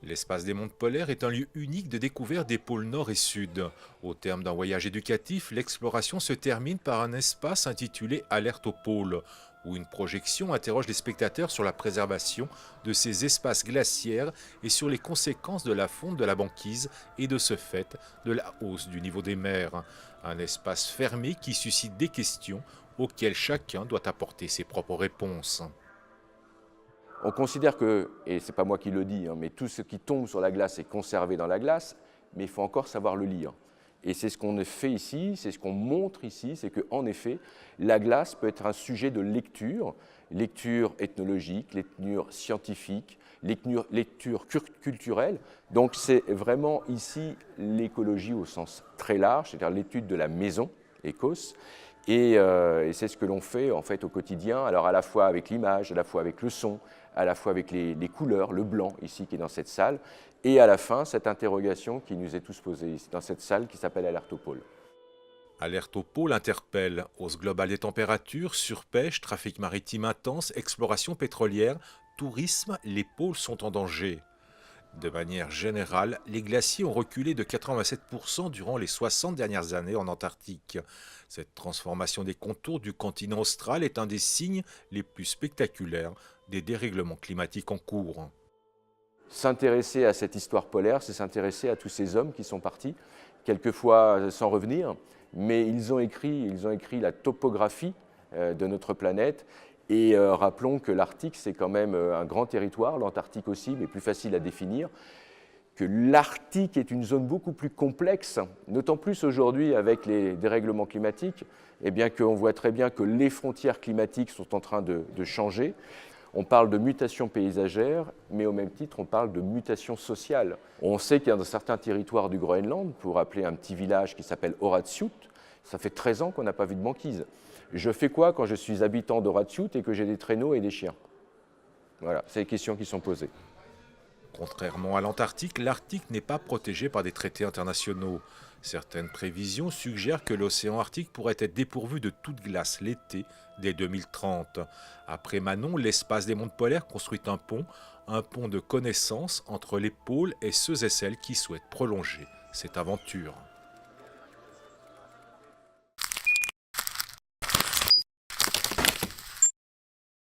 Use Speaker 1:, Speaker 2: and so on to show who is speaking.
Speaker 1: L'espace des mondes polaires est un lieu unique de découverte des pôles Nord et Sud. Au terme d'un voyage éducatif, l'exploration se termine par un espace intitulé Alerte aux pôles, où une projection interroge les spectateurs sur la préservation de ces espaces glaciaires et sur les conséquences de la fonte de la banquise et de ce fait de la hausse du niveau des mers. Un espace fermé qui suscite des questions auxquelles chacun doit apporter ses propres réponses.
Speaker 2: On considère que, et ce n'est pas moi qui le dis, mais tout ce qui tombe sur la glace est conservé dans la glace, mais il faut encore savoir le lire. Et c'est ce qu'on fait ici, c'est ce qu'on montre ici, c'est qu'en effet, la glace peut être un sujet de lecture, lecture ethnologique, lecture scientifique, lecture culturelle. Donc c'est vraiment ici l'écologie au sens très large, c'est-à-dire l'étude de la maison, Écosse, et c'est ce que l'on fait en fait au quotidien, alors à la fois avec l'image, à la fois avec le son, à la fois avec les couleurs, le blanc ici qui est dans cette salle, et à la fin cette interrogation qui nous est tous posée ici dans cette salle qui s'appelle Alerte aux pôles.
Speaker 1: Alerte aux pôles interpelle hausse globale des températures, surpêche, trafic maritime intense, exploration pétrolière, tourisme, les pôles sont en danger. De manière générale, les glaciers ont reculé de 87% durant les 60 dernières années en Antarctique. Cette transformation des contours du continent austral est un des signes les plus spectaculaires des dérèglements climatiques en cours.
Speaker 2: S'intéresser à cette histoire polaire, c'est s'intéresser à tous ces hommes qui sont partis, quelquefois sans revenir, mais ils ont écrit la topographie de notre planète. Et rappelons que l'Arctique, c'est quand même un grand territoire, l'Antarctique aussi, mais plus facile à définir, que l'Arctique est une zone beaucoup plus complexe, d'autant plus aujourd'hui avec les dérèglements climatiques, et bien qu'on voit très bien que les frontières climatiques sont en train de changer. On parle de mutation paysagère, mais au même titre, on parle de mutation sociale. On sait qu'il y a dans certains territoires du Groenland, pour appeler un petit village qui s'appelle Horatsut, ça fait 13 ans qu'on n'a pas vu de banquise. Je fais quoi quand je suis habitant d'Horatsut et que j'ai des traîneaux et des chiens? Voilà, c'est les questions qui sont posées.
Speaker 1: Contrairement à l'Antarctique, l'Arctique n'est pas protégé par des traités internationaux. Certaines prévisions suggèrent que l'océan Arctique pourrait être dépourvu de toute glace l'été dès 2030. Après Manon, l'espace des mondes polaires construit un pont de connaissance entre les pôles et ceux et celles qui souhaitent prolonger cette aventure.